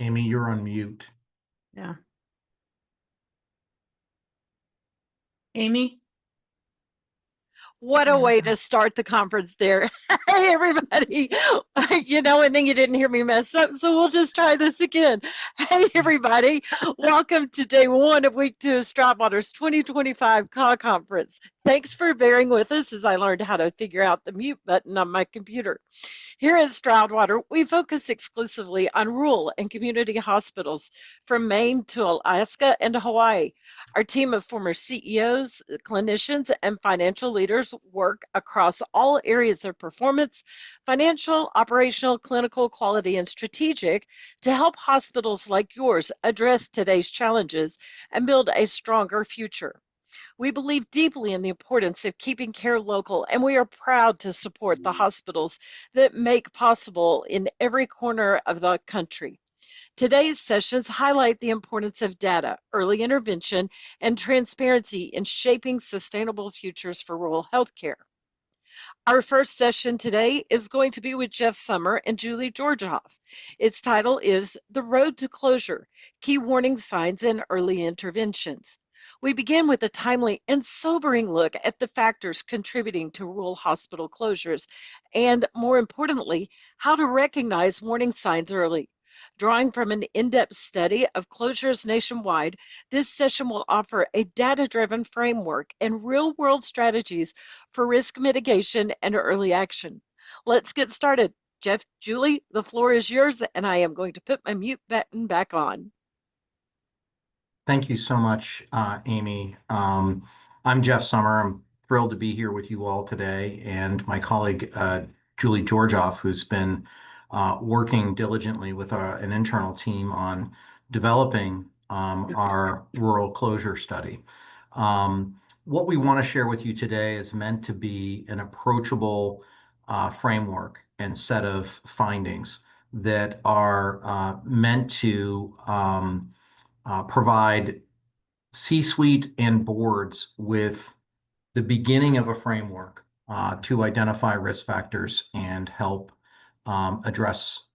Amy, you're on mute. Yeah. Amy? What a way to start the conference there. Hey, everybody. And then you didn't hear me mess up, so we'll just try this again. Hey, everybody. Welcome to day one of week two of Stroudwater's 2025 CAW conference. Thanks for bearing with us as I learned how to figure out the mute button on my computer. Here at Stroudwater, we focus exclusively on rural and community hospitals from Maine to Alaska and to Hawaii. Our team of former CEOs, clinicians, and financial leaders work across all areas of performance, financial, operational, clinical, quality, and strategic to help hospitals like yours address today's challenges and build a stronger future. We believe deeply in the importance of keeping care local, and we are proud to support the hospitals that make possible in every corner of the country. Today's sessions highlight the importance of data, early intervention, and transparency in shaping sustainable futures for rural healthcare. Our first session today is going to be with Jeff Sommer and Julie Georgioff. Its title is The Road to Closure, Key Warning Signs and Early Interventions. We begin with a timely and sobering look at the factors contributing to rural hospital closures and, more importantly, how to recognize warning signs early. Drawing from an in-depth study of closures nationwide, this session will offer a data-driven framework and real-world strategies for risk mitigation and early action. Let's get started. Jeff, Julie, the floor is yours, and I am going to put my mute button back on. Thank you so much, Amy. I'm Jeff Sommer. I'm thrilled to be here with you all today, and my colleague, Julie Georgioff, who's been working diligently with an internal team on developing our rural closure study. What we want to share with you today is meant to be an approachable framework and set of findings that are meant to provide C-suite and boards with the beginning of a framework to identify risk factors and help address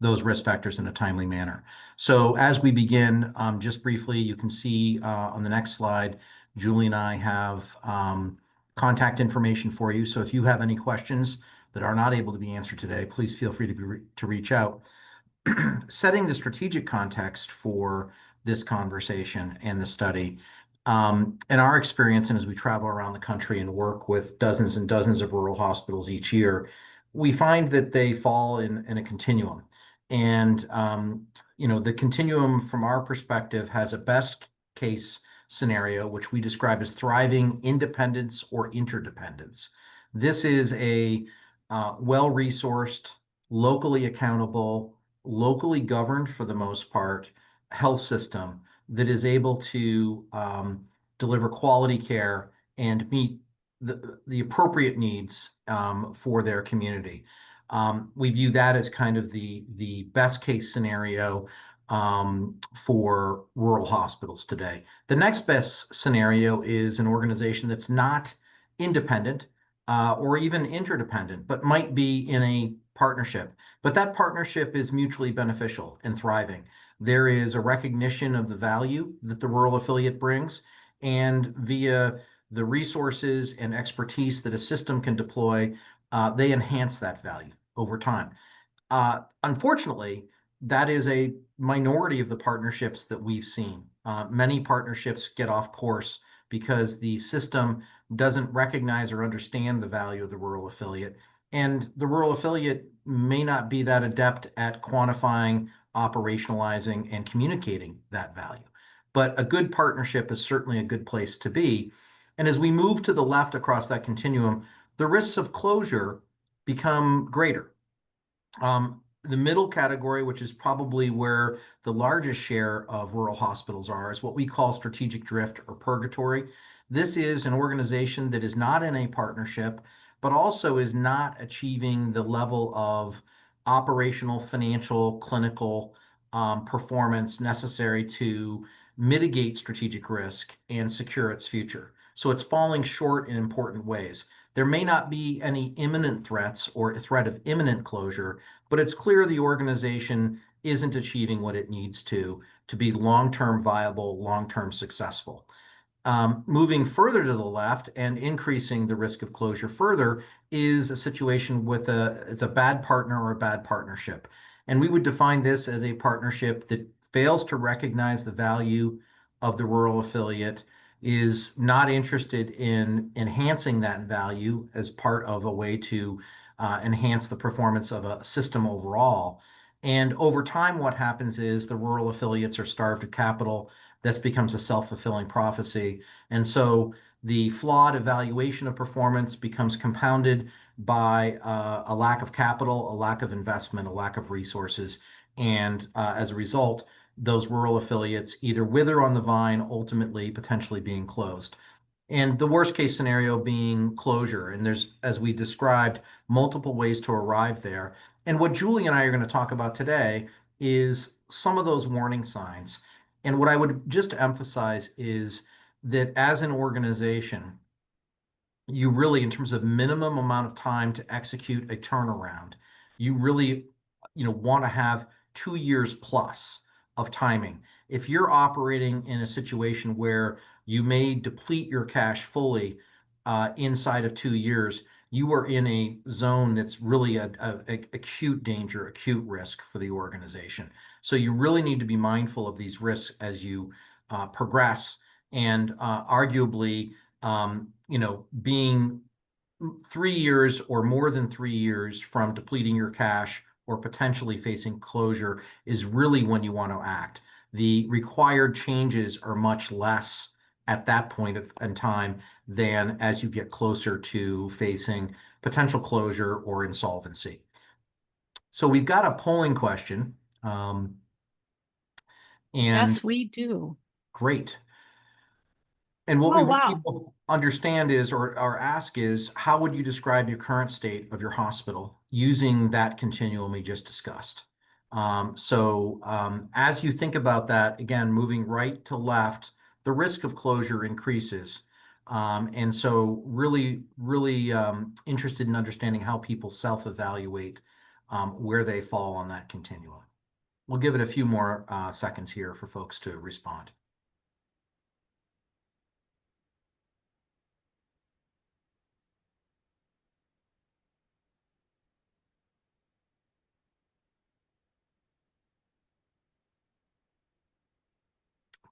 those risk factors in a timely manner. So as we begin, just briefly, you can see on the next slide, Julie and I have contact information for you. So if you have any questions that are not able to be answered today, please feel free to reach out. Setting the strategic context for this conversation and the study, in our experience, and as we travel around the country and work with dozens and dozens of rural hospitals each year, we find that they fall in a continuum. And, the continuum from our perspective has a best case scenario, which we describe as thriving independence or interdependence. This is a well-resourced, locally accountable, locally governed for the most part, health system that is able to deliver quality care and meet the appropriate needs for their community. We view that as kind of the best case scenario for rural hospitals today. The next best scenario is an organization that's not independent or even interdependent, but might be in a partnership. But that partnership is mutually beneficial and thriving. There is a recognition of the value that the rural affiliate brings, and via the resources and expertise that a system can deploy, they enhance that value over time. Unfortunately, that is a minority of the partnerships that we've seen. Many partnerships get off course because the system doesn't recognize or understand the value of the rural affiliate. And the rural affiliate may not be that adept at quantifying, operationalizing, and communicating that value. But a good partnership is certainly a good place to be. And as we move to the left across that continuum, the risks of closure become greater. The middle category, which is probably where the largest share of rural hospitals are, is what we call strategic drift or purgatory. This is an organization that is not in a partnership, but also is not achieving the level of operational, financial, clinical performance necessary to mitigate strategic risk and secure its future. So it's falling short in important ways. There may not be any imminent threats or threat of imminent closure, but it's clear the organization isn't achieving what it needs to be long-term viable, long-term successful. Moving further to the left and increasing the risk of closure further is a situation with it's a bad partner or a bad partnership. And we would define this as a partnership that fails to recognize the value of the rural affiliate, is not interested in enhancing that value as part of a way to enhance the performance of a system overall. And over time, what happens is the rural affiliates are starved of capital. This becomes a self-fulfilling prophecy. And so the flawed evaluation of performance becomes compounded by a lack of capital, a lack of investment, a lack of resources. And as a result, those rural affiliates either wither on the vine, ultimately potentially being closed. And the worst case scenario being closure. And there's, as we described, multiple ways to arrive there. And what Julie and I are going to talk about today is some of those warning signs. And what I would just emphasize is that as an organization, you really, in terms of minimum amount of time to execute a turnaround, you really, want to have 2 years plus of timing. If you're operating in a situation where you may deplete your cash fully inside of 2 years, you are in a zone that's really a acute danger, acute risk for the organization. So you really need to be mindful of these risks as you progress, and arguably, being 3 years or more than 3 years from depleting your cash or potentially facing closure is really when you want to act. The required changes are much less at that point in time than as you get closer to facing potential closure or insolvency. So we've got a polling question. And Yes, we do. great. And what we Oh, want wow. people to understand is, or ask is, how would you describe your current state of your hospital using that continuum we just discussed? So as you think about that, again, moving right to left, the risk of closure increases. And so really, really interested in understanding how people self-evaluate where they fall on that continuum. We'll give it a few more seconds here for folks to respond.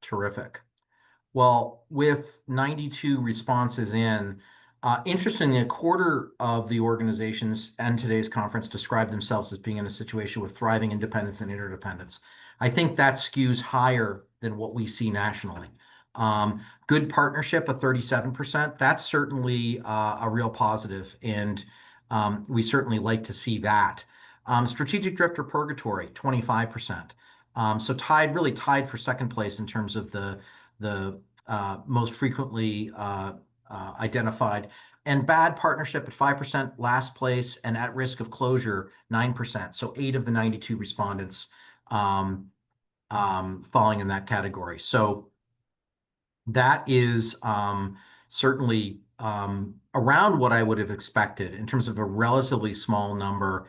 Terrific. Well, with 92 responses in, interestingly, a quarter of the organizations and today's conference describe themselves as being in a situation with thriving independence and interdependence. I think that skews higher than what we see nationally. Good partnership of 37%, that's certainly a real positive, and we certainly like to see that. Strategic drift or purgatory, 25%. So really tied for second place in terms of the most frequently identified. And bad partnership at 5%, last place, and at risk of closure, 9%. So 8 of the 92 respondents falling in that category. So that is certainly around what I would have expected in terms of a relatively small number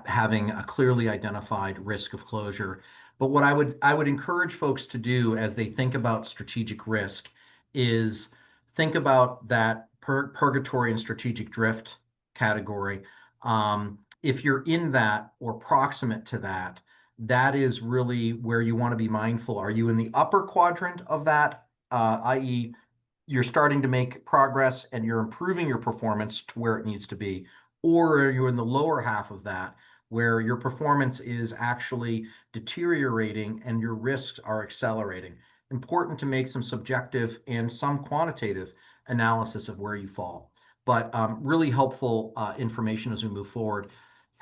having a clearly identified risk of closure. But what I would encourage folks to do as they think about strategic risk is think about that purgatory and strategic drift category. If you're in that or proximate to that, that is really where you want to be mindful. Are you in the upper quadrant of that, i.e., you're starting to make progress and you're improving your performance to where it needs to be? Or are you in the lower half of that, where your performance is actually deteriorating and your risks are accelerating? Important to make some subjective and some quantitative analysis of where you fall. But really helpful information as we move forward.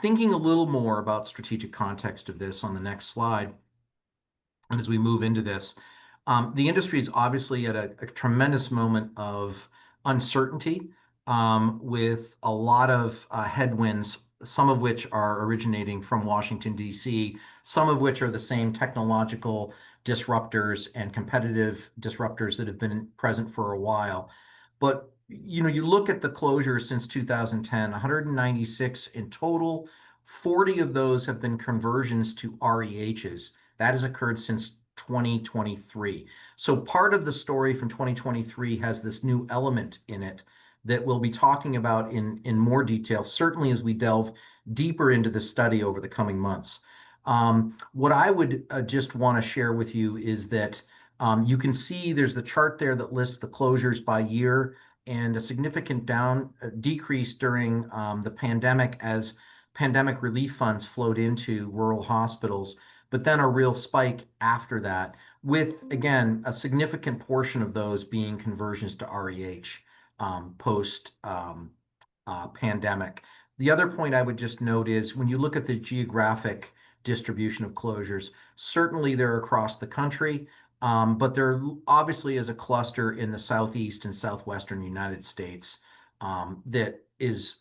Thinking a little more about strategic context of this on the next slide, and as we move into this, the industry is obviously at a tremendous moment of uncertainty, with a lot of headwinds, some of which are originating from Washington, D.C., some of which are the same technological disruptors and competitive disruptors that have been present for a while. But you look at the closures since 2010, 196 in total. 40 of those have been conversions to REHs. That has occurred since 2023. So part of the story from 2023 has this new element in it that we'll be talking about in more detail, certainly as we delve deeper into the study over the coming months. What I would just want to share with you is that you can see there's the chart there that lists the closures by year and a significant decrease during the pandemic as pandemic relief funds flowed into rural hospitals, but then a real spike after that, with again a significant portion of those being conversions to REH post pandemic. The other point I would just note is when you look at the geographic distribution of closures, certainly they're across the country. But there obviously is a cluster in the southeast and southwestern United States that is,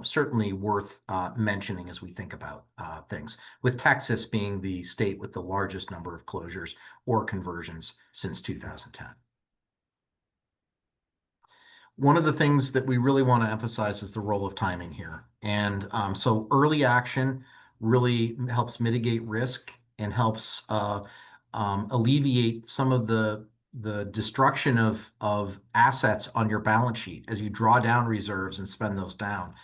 certainly worth mentioning as we think about things, with Texas being the state with the largest number of closures or conversions since 2010. One of the things that we really want to emphasize is the role of timing here. And so early action really helps mitigate risk and helps alleviate some of the destruction of assets on your balance sheet as you draw down reserves and spend those down.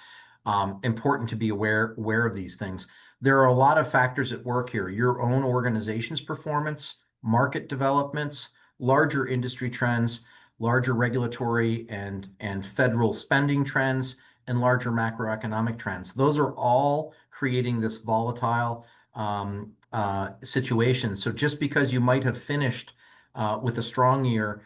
Important to be aware of these things. There are a lot of factors at work here. Your own organization's performance, market developments, larger industry trends, larger regulatory and federal spending trends, and larger macroeconomic trends. Those are all creating this volatile situation. So just because you might have finished with a strong year,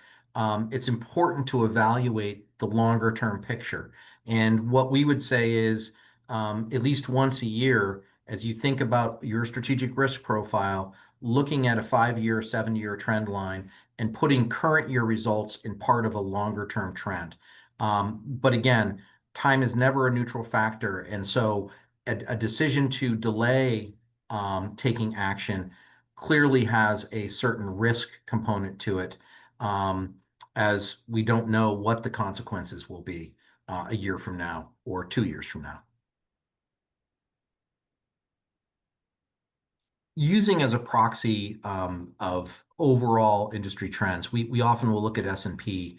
it's important to evaluate the longer term picture. And what we would say is at least once a year, as you think about your strategic risk profile, looking at a 5-year, 7-year trend line and putting current year results in part of a longer term trend. But again, time is never a neutral factor. And so a decision to delay taking action clearly has a certain risk component to it, as we don't know what the consequences will be a year from now or 2 years from now. Using as a proxy of overall industry trends, we often will look at S&P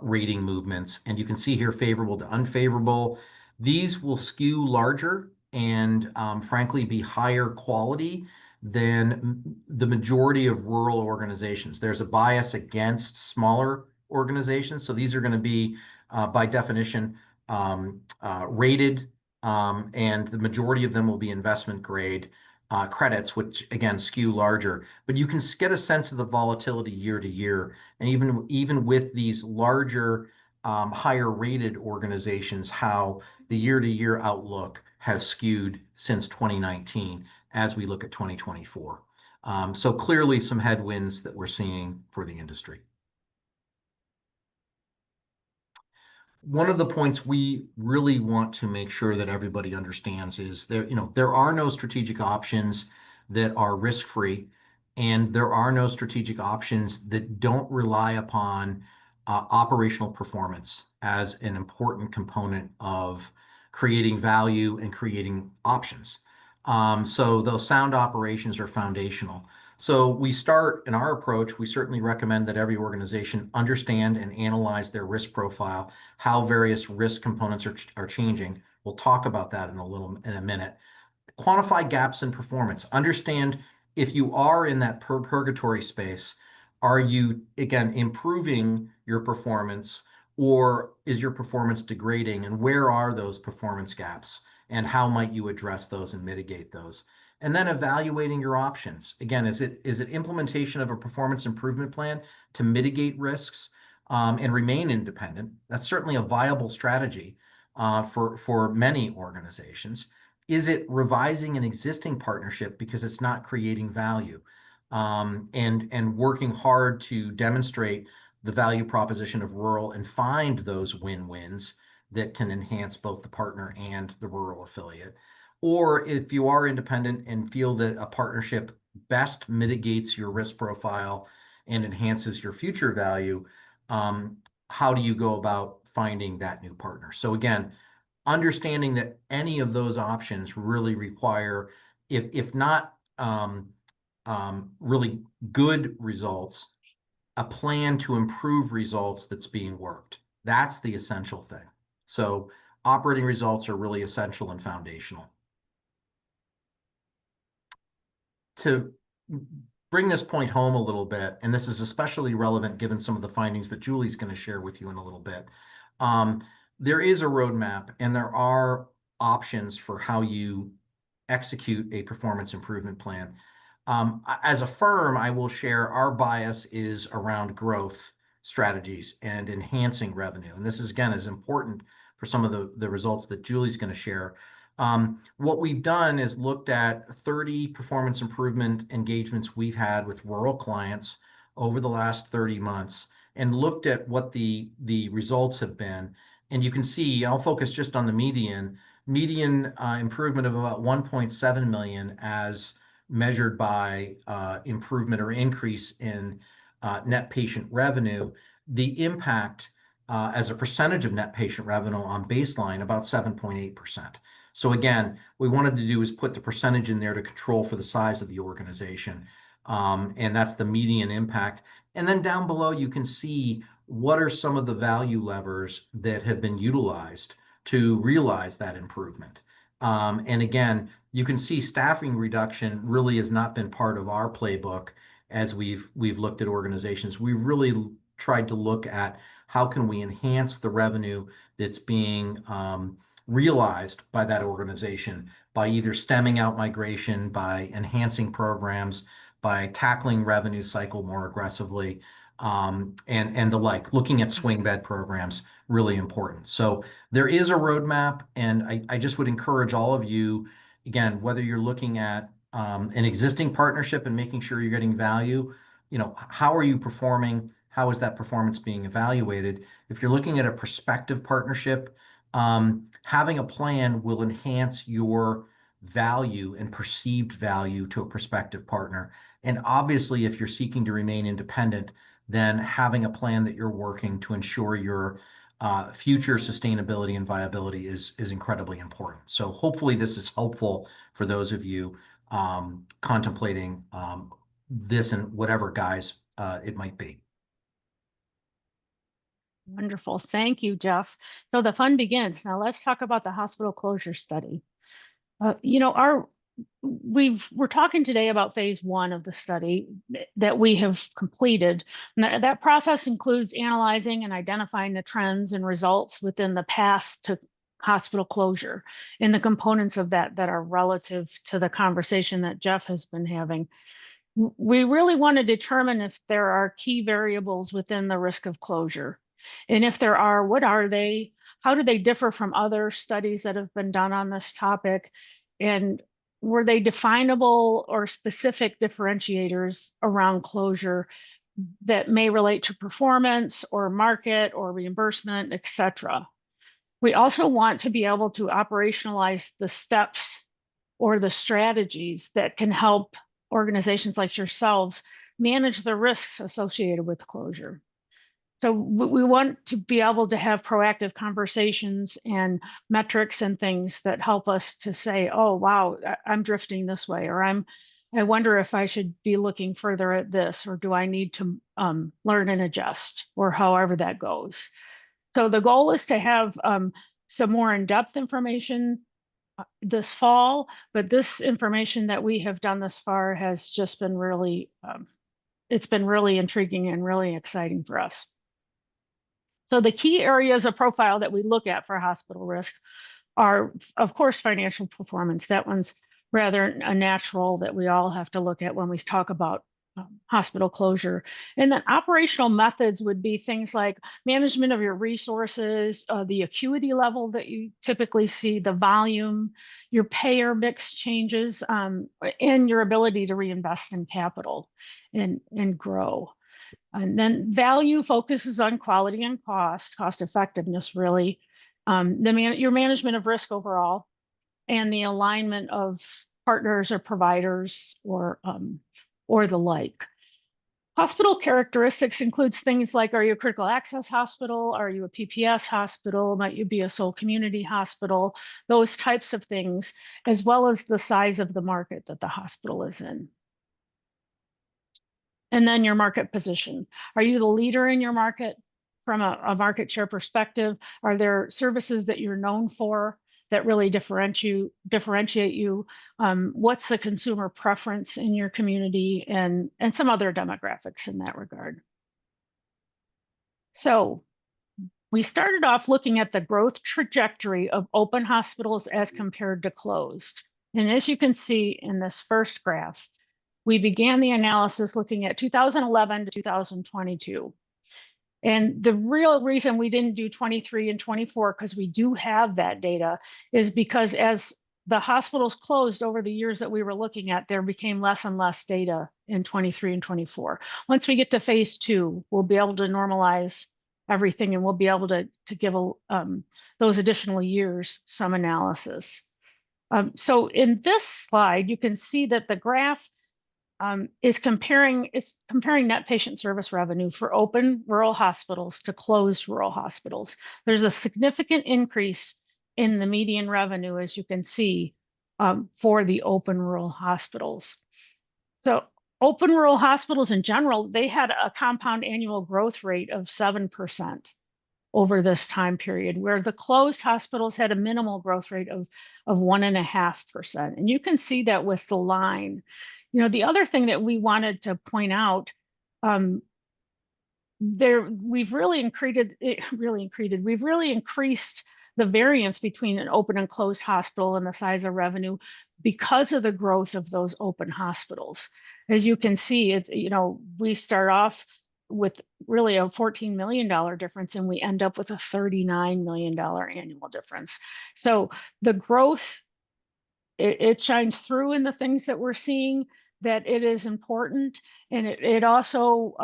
rating movements, and you can see here favorable to unfavorable. These will skew larger and frankly be higher quality than the majority of rural organizations. There's a bias against smaller organizations, so these are going to be by definition rated, and the majority of them will be investment grade credits, which again skew larger. But you can get a sense of the volatility year to year, and even with these larger, higher rated organizations, how the year to year outlook has skewed since 2019 as we look at 2024. So clearly some headwinds that we're seeing for the industry. One of the points we really want to make sure that everybody understands is there are no strategic options that are risk-free, and there are no strategic options that don't rely upon operational performance as an important component of creating value and creating options. So those sound operations are foundational. So we start in our approach, we certainly recommend that every organization understand and analyze their risk profile, how various risk components are changing. We'll talk about that in a minute. Quantify gaps in performance. Understand if you are in that purgatory space, are you, again, improving your performance, or is your performance degrading? And where are those performance gaps? And how might you address those and mitigate those? And then evaluating your options. Again, is it implementation of a performance improvement plan to mitigate risks and remain independent? That's certainly a viable strategy for many organizations. Is it revising an existing partnership because it's not creating value, and working hard to demonstrate the value proposition of rural and find those win-wins that can enhance both the partner and the rural affiliate? Or if you are independent and feel that a partnership best mitigates your risk profile and enhances your future value, how do you go about finding that new partner. So again, understanding that any of those options really require, if not really good results, a plan to improve results that's being worked. That's the essential thing. So operating results are really essential and foundational. To bring this point home a little bit, and this is especially relevant given some of the findings that Julie's going to share with you in a little bit, there is a roadmap and there are options for how you execute a performance improvement plan. As a firm, I will share our bias is around growth strategies and enhancing revenue. And this is, again, is important for some of the results that Julie's going to share. What we've done is looked at 30 performance improvement engagements we've had with rural clients over the last 30 months and looked at what the results have been. And you can see, I'll focus just on the median improvement of about 1.7 million as measured by improvement or increase in net patient revenue. The impact as a percentage of net patient revenue on baseline, about 7.8%. So again, what we wanted to do is put the percentage in there to control for the size of the organization. And that's the median impact. And then down below, you can see what are some of the value levers that have been utilized to realize that improvement. And again, you can see staffing reduction really has not been part of our playbook as we've looked at organizations. We've really tried to look at how can we enhance the revenue that's being realized by that organization by either stemming out migration, by enhancing programs, by tackling revenue cycle more aggressively, and the like. Looking at swing bed programs, really important. So there is a roadmap, and I just would encourage all of you, again, whether you're looking at an existing partnership and making sure you're getting value, how are you performing? How is that performance being evaluated? If you're looking at a prospective partnership, having a plan will enhance your value and perceived value to a prospective partner. And obviously, if you're seeking to remain independent, then having a plan that you're working to ensure your future sustainability and viability is incredibly important. So hopefully this is helpful for those of you contemplating this and whatever guise it might be. Wonderful. Thank you, Jeff. So the fun begins. Now let's talk about the hospital closure study. We're talking today about phase 1 of the study that we have completed. And that process includes analyzing and identifying the trends and results within the path to hospital closure and the components of that are relative to the conversation that Jeff has been having. We really want to determine if there are key variables within the risk of closure. And if there are, what are they? How do they differ from other studies that have been done on this topic? And were they definable or specific differentiators around closure that may relate to performance or market or reimbursement, et cetera? We also want to be able to operationalize the steps or the strategies that can help organizations like yourselves manage the risks associated with closure. So we want to be able to have proactive conversations and metrics and things that help us to say, oh, wow, I'm drifting this way, or I wonder if I should be looking further at this, or do I need to learn and adjust, or however that goes. So the goal is to have some more in-depth information this fall, but this information that we have done thus far has just been really, it's been really intriguing and really exciting for us. So the key areas of profile that we look at for hospital risk are, of course, financial performance. That one's rather a natural that we all have to look at when we talk about hospital closure. And then operational methods would be things like management of your resources, the acuity level that you typically see, the volume, your payer mix changes, and your ability to reinvest in capital and grow. And then value focuses on quality and cost effectiveness, really. Your management of risk overall, and the alignment of partners or providers or the like. Hospital characteristics includes things like, are you a critical access hospital? Are you a PPS hospital? Might you be a sole community hospital? Those types of things, as well as the size of the market that the hospital is in. And then your market position. Are you the leader in your market from a market share perspective? Are there services that you're known for that really differentiate you? What's the consumer preference in your community, and some other demographics in that regard? So we started off looking at the growth trajectory of open hospitals as compared to closed. And as you can see in this first graph, we began the analysis looking at 2011 to 2022. And the real reason we didn't do 23 and 24, because we do have that data, is because as the hospitals closed over the years that we were looking at, there became less and less data in 23 and 24. Once we get to phase 2, we'll be able to normalize everything, and we'll be able to give those additional years some analysis. So in this slide, you can see that the graph is comparing net patient service revenue for open rural hospitals to closed rural hospitals. There's a significant increase in the median revenue, as you can see, for the open rural hospitals. So open rural hospitals in general, they had a compound annual growth rate of 7% over this time period, where the closed hospitals had a minimal growth rate of 1.5%. And you can see that with the line. You know, the other thing that we wanted to point out, we've really increased the variance between an open and closed hospital and the size of revenue because of the growth of those open hospitals. As you can see, we start off with really a $14 million difference, and we end up with a $39 million annual difference. So the growth, it shines through in the things that we're seeing, that it is important, and it also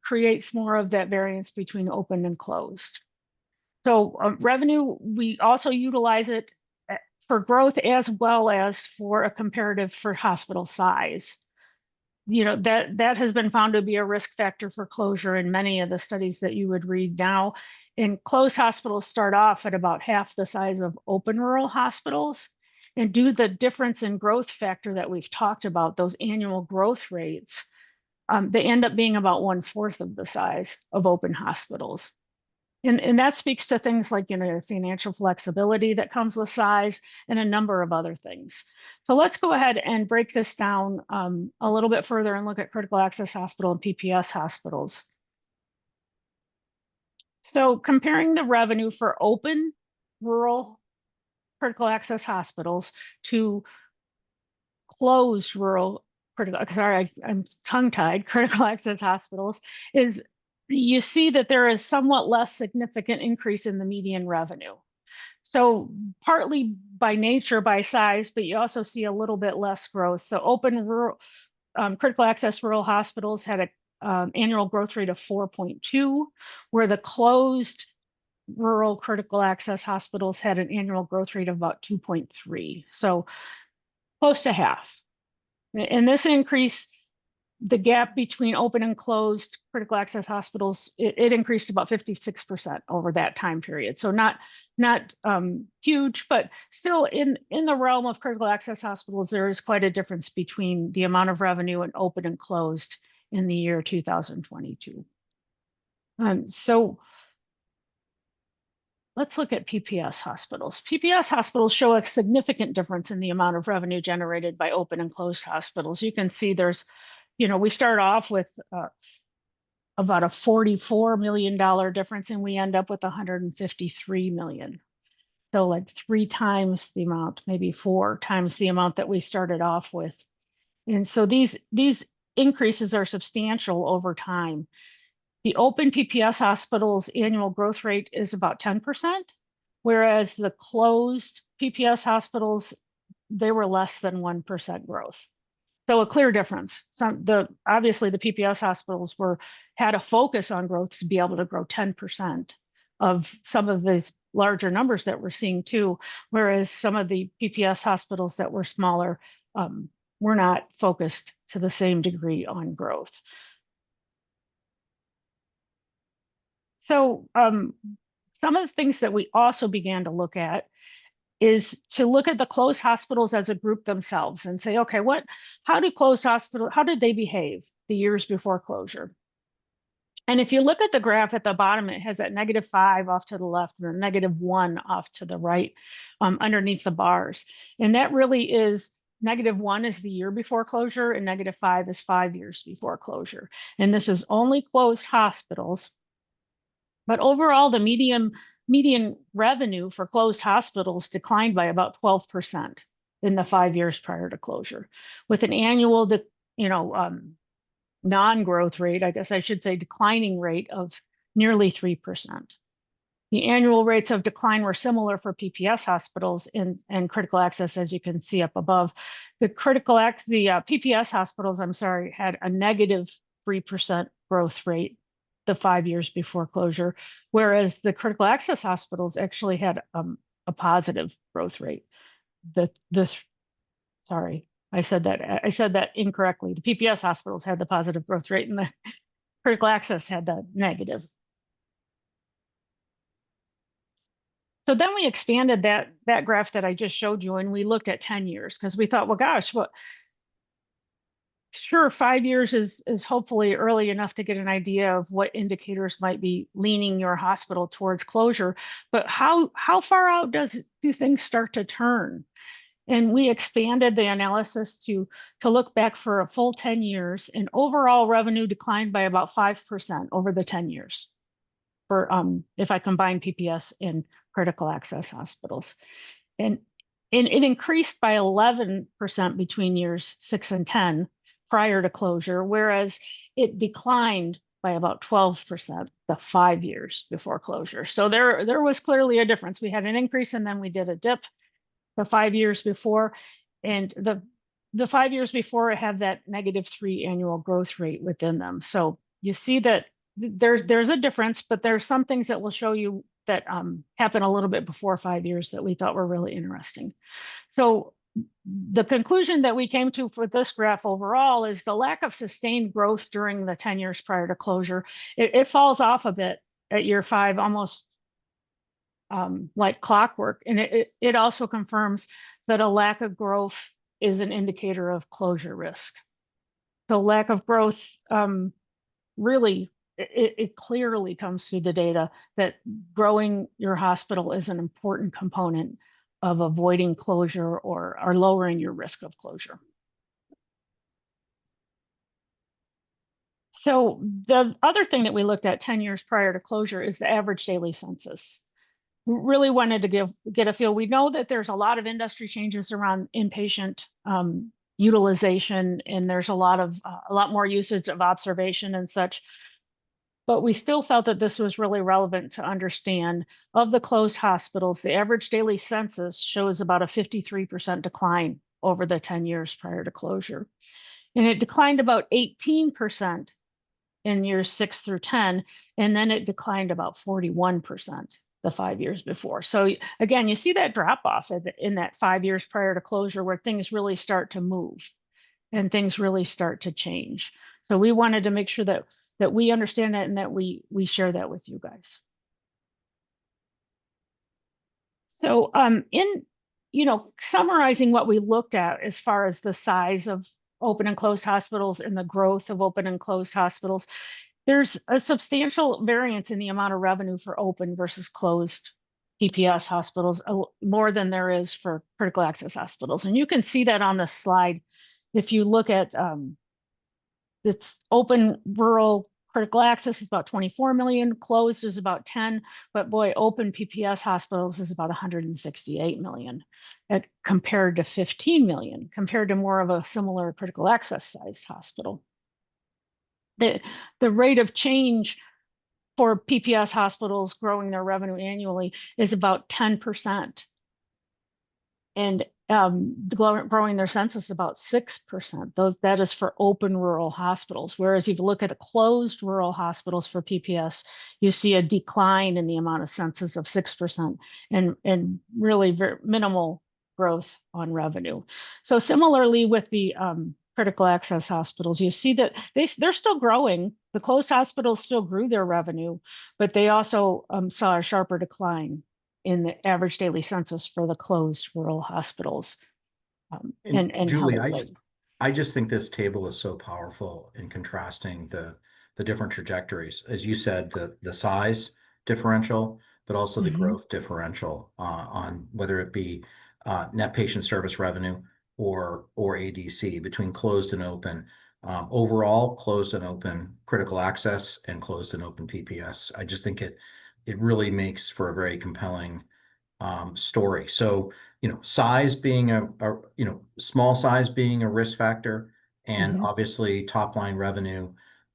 creates more of that variance between open and closed. So revenue, we also utilize it for growth as well as for a comparative for hospital size. You know, that has been found to be a risk factor for closure in many of the studies that you would read now. And closed hospitals start off at about half the size of open rural hospitals. And due to the difference in growth factor that we've talked about, those annual growth rates, they end up being about 1/4 of the size of open hospitals. And that speaks to things like, financial flexibility that comes with size and a number of other things. So let's go ahead and break this down a little bit further and look at critical access hospital and PPS hospitals. So comparing the revenue for open rural critical access hospitals to closed rural I'm tongue-tied, critical access hospitals, is you see that there is somewhat less significant increase in the median revenue. So partly by nature, by size, but you also see a little bit less growth. So open rural, critical access rural hospitals had an annual growth rate of 4.2, where the closed rural critical access hospitals had an annual growth rate of about 2.3. So close to half. And this increase, the gap between open and closed critical access hospitals, it increased about 56% over that time period. So not huge, but still in the realm of critical access hospitals, there is quite a difference between the amount of revenue in open and closed in the year 2022. So let's look at PPS hospitals. PPS hospitals show a significant difference in the amount of revenue generated by open and closed hospitals. You can see there's, we start off with about a $44 million difference, and we end up with $153 million. So like 3 times the amount, maybe 4 times the amount that we started off with. And so these increases are substantial over time. The open PPS hospitals' annual growth rate is about 10%, whereas the closed PPS hospitals, they were less than 1% growth. So a clear difference. Obviously the PPS hospitals had a focus on growth to be able to grow 10% of some of these larger numbers that we're seeing too, whereas some of the PPS hospitals that were smaller were not focused to the same degree on growth. So some of the things that we also began to look at is to look at the closed hospitals as a group themselves and say, okay, how did they behave the years before closure? And if you look at the graph at the bottom, it has that -5 off to the left and the -1 off to the right, underneath the bars. And that really is -1 is the year before closure and -5 is 5 years before closure. And this is only closed hospitals. But overall, the median revenue for closed hospitals declined by about 12% in the 5 years prior to closure, with an annual, non-growth rate, I guess I should say, declining rate of nearly 3%. The annual rates of decline were similar for PPS hospitals and critical access, as you can see up above. The PPS hospitals, I'm sorry, had a -3% growth rate the 5 years before closure, whereas the critical access hospitals actually had a positive growth rate. Sorry, I said that incorrectly. The PPS hospitals had the positive growth rate, and the critical access had the negative. So then we expanded that graph that I just showed you, and we looked at 10 years because we thought, well, gosh, sure, 5 years is hopefully early enough to get an idea of what indicators might be leaning your hospital towards closure. But how far out do things start to turn? And we expanded the analysis to look back for a full 10 years, and overall revenue declined by about 5% over the 10 years for if I combine PPS and critical access hospitals. And it increased by 11% between years 6 and 10 prior to closure, whereas it declined by about 12% the 5 years before closure. So there was clearly a difference. We had an increase and then we did a dip the 5 years before, and the 5 years before have that -3 annual growth rate within them. So you see that there's a difference, but there's some things that will show you that happen a little bit before 5 years that we thought were really interesting. So the conclusion that we came to for this graph overall is the lack of sustained growth during the 10 years prior to closure. It falls off a bit at year 5, almost like clockwork. And it also confirms that a lack of growth is an indicator of closure risk. So lack of growth really, it clearly comes through the data that growing your hospital is an important component of avoiding closure or lowering your risk of closure. So the other thing that we looked at 10 years prior to closure is the average daily census. Really wanted to get a feel. We know that there's a lot of industry changes around inpatient utilization, and there's a lot more usage of observation and such. But we still felt that this was really relevant to understand. Of the closed hospitals, the average daily census shows about a 53% decline over the 10 years prior to closure. And it declined about 18% in years 6 through 10, and then it declined about 41% the 5 years before. So again, you see that drop off in that 5 years prior to closure where things really start to move and things really start to change. So we wanted to make sure that we understand that and that we share that with you guys. So in summarizing what we looked at as far as the size of open and closed hospitals and the growth of open and closed hospitals, there's a substantial variance in the amount of revenue for open versus closed PPS hospitals, more than there is for critical access hospitals. And you can see that on the slide. If you look at it's open rural critical access is about 24 million, closed is about 10, but boy, open PPS hospitals is about 168 million compared to 15 million, compared to more of a similar critical access sized hospital. The rate of change for PPS hospitals growing their revenue annually is about 10%. And growing their census about 6%. That is for open rural hospitals. Whereas if you look at the closed rural hospitals for PPS, you see a decline in the amount of census of 6% and really very minimal growth on revenue. So similarly with the critical access hospitals, you see that they're still growing. The closed hospitals still grew their revenue, but they also saw a sharper decline in the average daily census for the closed rural hospitals. And Julie, heavily. I just think this table is so powerful in contrasting the different trajectories. As you said, the size differential, but also the Mhm. growth differential on whether it be net patient service revenue or ADC between closed and open. Overall, closed and open critical access and closed and open PPS. I just think it really makes for a very compelling story. So, size being small size being a risk factor, and Mhm. obviously top line revenue,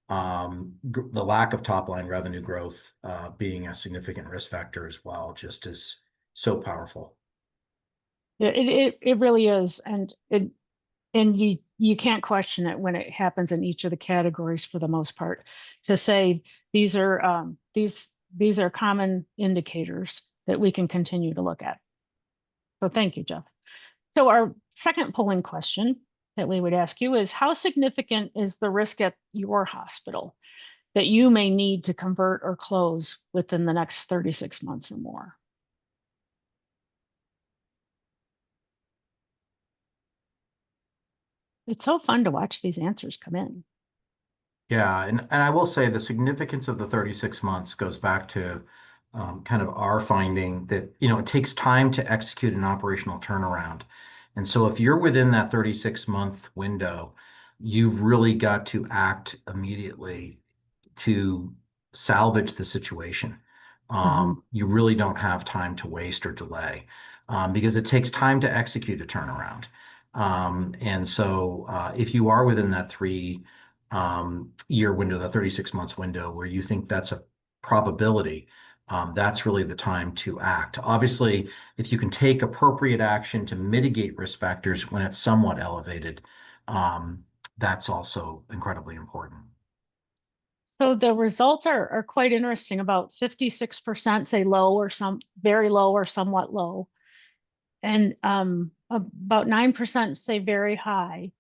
the lack of top line revenue growth being a significant risk factor as well, just is so powerful. Yeah, it really is, and you can't question it when it happens in each of the categories for the most part. To say these are common indicators that we can continue to look at. So thank you, Jeff. So our second polling question that we would ask you is, how significant is the risk at your hospital that you may need to convert or close within the next 36 months or more? It's so fun to watch these answers come in. Yeah, and I will say the significance of the 36 months goes back to kind of our finding that, it takes time to execute an operational turnaround. And so if you're within that 36-month window, you've really got to act immediately to salvage the situation. You really don't have time to waste or delay because it takes time to execute a turnaround. And so if you are within that 3 year window, that 36 months window where you think that's a probability, that's really the time to act. Obviously, if you can take appropriate action to mitigate risk factors when it's somewhat elevated, that's also incredibly important. So the results are quite interesting. About 56% say low or some very low or somewhat low. And about 9% say very high,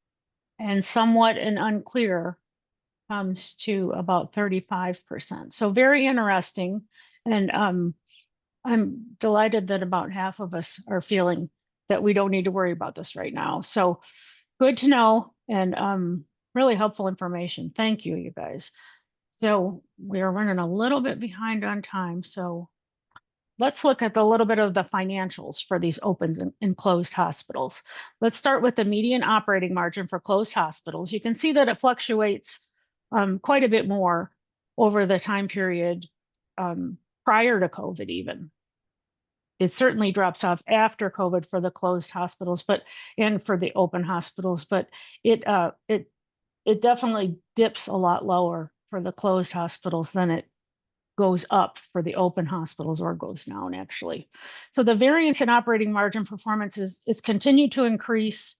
and somewhat and unclear comes to about 35%. So very interesting. And I'm delighted that about half of us are feeling that we don't need to worry about this right now. So good to know, and really helpful information. Thank you, you guys. So we are running a little bit behind on time. So let's look at a little bit of the financials for these opens and closed hospitals. Let's start with the median operating margin for closed hospitals. You can see that it fluctuates quite a bit more over the time period prior to COVID even. It certainly drops off after COVID for the closed hospitals, and for the open hospitals, but it definitely dips a lot lower for the closed hospitals than it goes up for the open hospitals, or goes down actually. So the variance in operating margin performance is continued to increase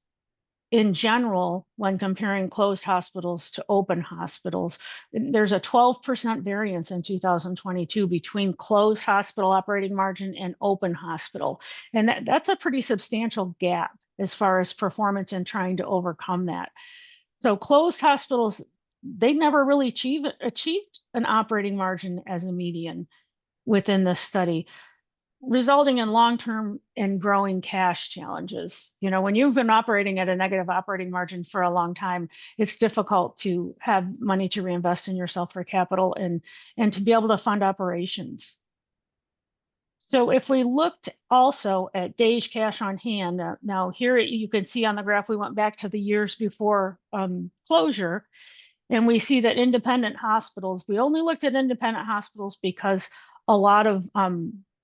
in general when comparing closed hospitals to open hospitals. There's a 12% variance in 2022 between closed hospital operating margin and open hospital. And that's a pretty substantial gap as far as performance in trying to overcome that. So closed hospitals, they never really achieved an operating margin as a median within this study, resulting in long-term and growing cash challenges. When you've been operating at a negative operating margin for a long time, it's difficult to have money to reinvest in yourself for capital and to be able to fund operations. So if we looked also at days cash on hand, now here you can see on the graph, we went back to the years before closure, and we see that independent hospitals, we only looked at independent hospitals because a lot of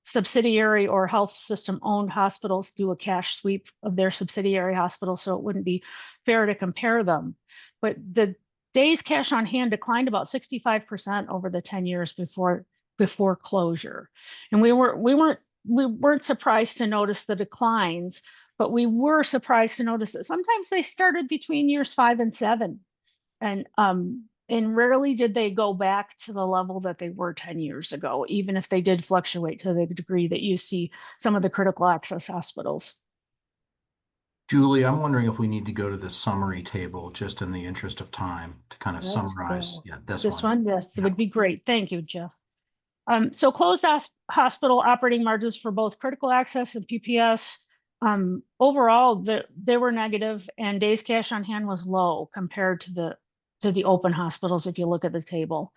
subsidiary or health system owned hospitals do a cash sweep of their subsidiary hospital, so it wouldn't be fair to compare them. But the days cash on hand declined about 65% over the 10 years before closure. And we weren't surprised to notice the declines, but we were surprised to notice that sometimes they started between years 5 and 7. And rarely did they go back to the level that they were 10 years ago, even if they did fluctuate to the degree that you see some of the critical access hospitals. Julie, I'm wondering if we need to go to the summary table just in the interest of time to kind of Let's summarize. go. Yeah, this This one. one, yes, it Yeah. would be great. Thank you, Jeff. So closed hospital operating margins for both critical access and PPS. Overall, they were negative, and days cash on hand was low compared to the open hospitals. If you look at the table,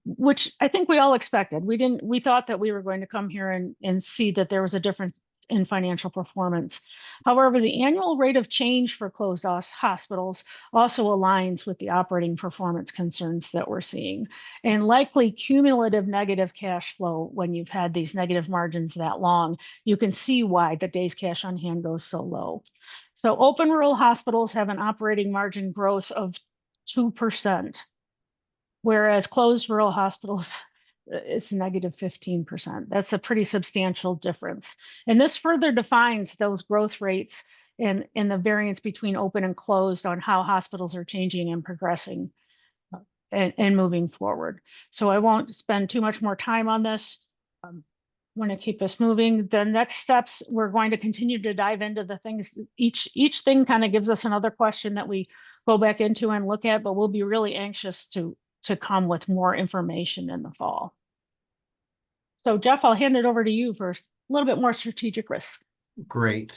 which I think we all expected. We thought that we were going to come here and see that there was a difference in financial performance. However, the annual rate of change for closed hospitals also aligns with the operating performance concerns that we're seeing, and likely cumulative negative cash flow. When you've had these negative margins that long, you can see why the days cash on hand goes so low. So open rural hospitals have an operating margin growth of 2%. Whereas closed rural hospitals, it's negative 15%. That's a pretty substantial difference. And this further defines those growth rates and the variance between open and closed on how hospitals are changing and progressing and moving forward. So I won't spend too much more time on this. Want to keep us moving. The next steps, we're going to continue to dive into the things. Each thing kind of gives us another question that we go back into and look at, but we'll be really anxious to come with more information in the fall. So Jeff, I'll hand it over to you for a little bit more strategic risk. Great.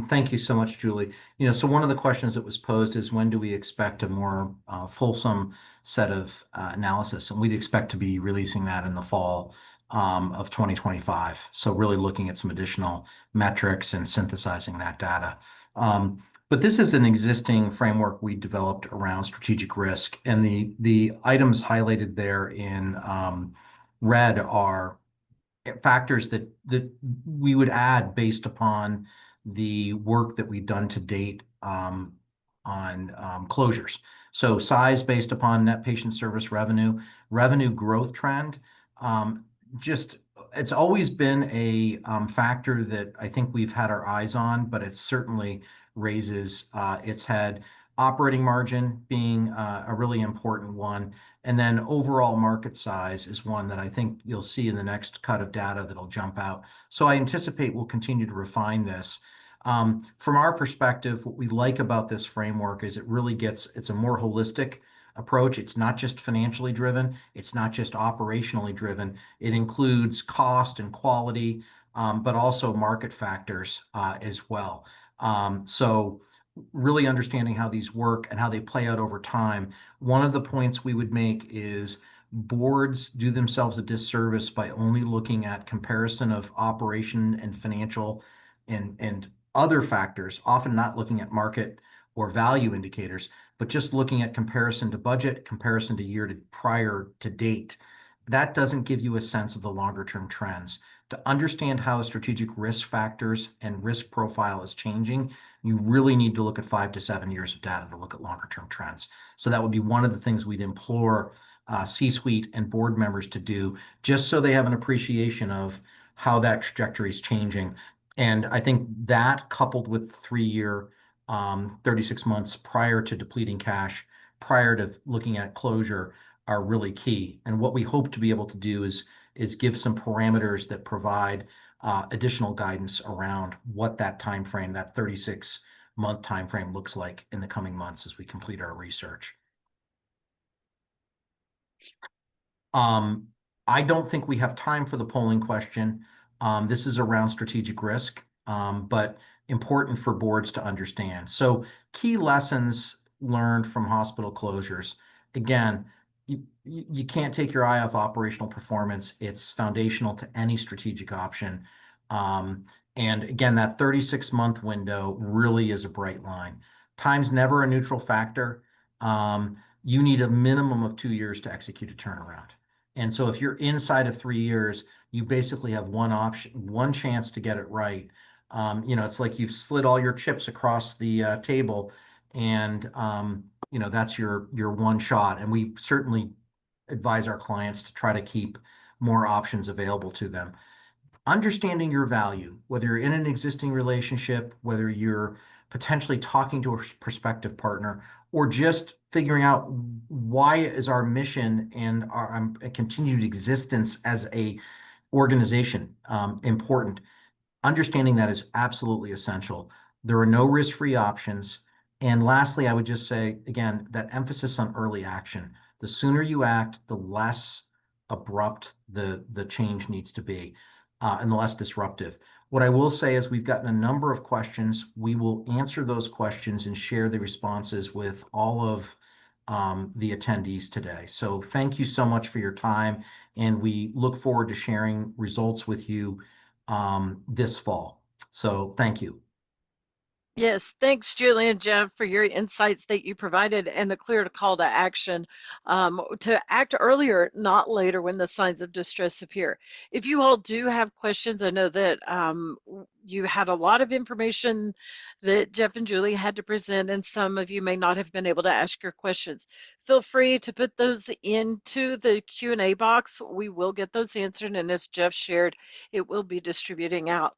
Thank you so much, Julie. So one of the questions that was posed is when do we expect a more fulsome set of analysis? And we'd expect to be releasing that in the fall of 2025. So really looking at some additional metrics and synthesizing that data. But this is an existing framework we developed around strategic risk, and the items highlighted there in red are factors that we would add based upon the work that we've done to date on closures. So size based upon net patient service revenue, revenue growth trend. It's always been a factor that I think we've had our eyes on, but it certainly raises its head. Operating margin being a really important one. And then overall market size is one that I think you'll see in the next cut of data that'll jump out. So I anticipate we'll continue to refine this. From our perspective, what we like about this framework is it's a more holistic approach. It's not just financially driven. It's not just operationally driven. It includes cost and quality, but also market factors as well. So really understanding how these work and how they play out over time. One of the points we would make is boards do themselves a disservice by only looking at comparison of operation and financial and other factors, often not looking at market or value indicators, but just looking at comparison to budget, comparison to year to prior to date. That doesn't give you a sense of the longer term trends. To understand how strategic risk factors and risk profile is changing, you really need to look at 5 to 7 years of data to look at longer term trends. So that would be one of the things we'd implore C-suite and board members to do, just so they have an appreciation of how that trajectory is changing. And I think that, coupled with 3-year, 36 months prior to depleting cash, prior to looking at closure, are really key. And what we hope to be able to do is give some parameters that provide additional guidance around what that time frame, that 36-month time frame, looks like in the coming months as we complete our research. I don't think we have time for the polling question. This is around strategic risk, but important for boards to understand. So key lessons learned from hospital closures. Again, you can't take your eye off operational performance. It's foundational to any strategic option. And again, that 36-month window really is a bright line. Time's never a neutral factor. You need a minimum of 2 years to execute a turnaround. And so if you're inside of 3 years, you basically have one chance to get it right. It's like you've slid all your chips across the table, and that's your one shot. And we certainly advise our clients to try to keep more options available to them. Understanding your value, whether you're in an existing relationship, whether you're potentially talking to a prospective partner, or just figuring out why is our mission and our continued existence as a organization important. Understanding that is absolutely essential. There are no risk-free options. And lastly, I would just say, again, that emphasis on early action. The sooner you act, the less abrupt the change needs to be, and the less disruptive. What I will say is we've gotten a number of questions. We will answer those questions and share the responses with all of the attendees today. So thank you so much for your time, and we look forward to sharing results with you this fall. So thank you. Yes, thanks, Julie and Jeff, for your insights that you provided and the clear call to action to act earlier, not later when the signs of distress appear. If you all do have questions, I know that you had a lot of information that Jeff and Julie had to present, and some of you may not have been able to ask your questions. Feel free to put those into the Q&A box. We will get those answered, and as Jeff shared, it will be distributing out.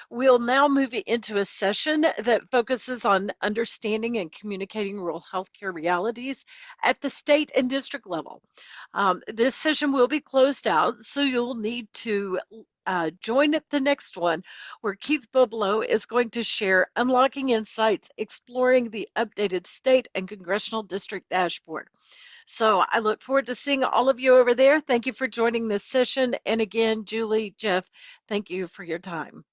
We'll now move into a session that focuses on understanding and communicating rural healthcare realities at the state and district level. This session will be closed out, so you'll need to join at the next one, where Keith Boblo is going to share Unlocking Insights, Exploring the Updated State and Congressional District Dashboard. So I look forward to seeing all of you over there. Thank you for joining this session. And again, Julie, Jeff, thank you for your time.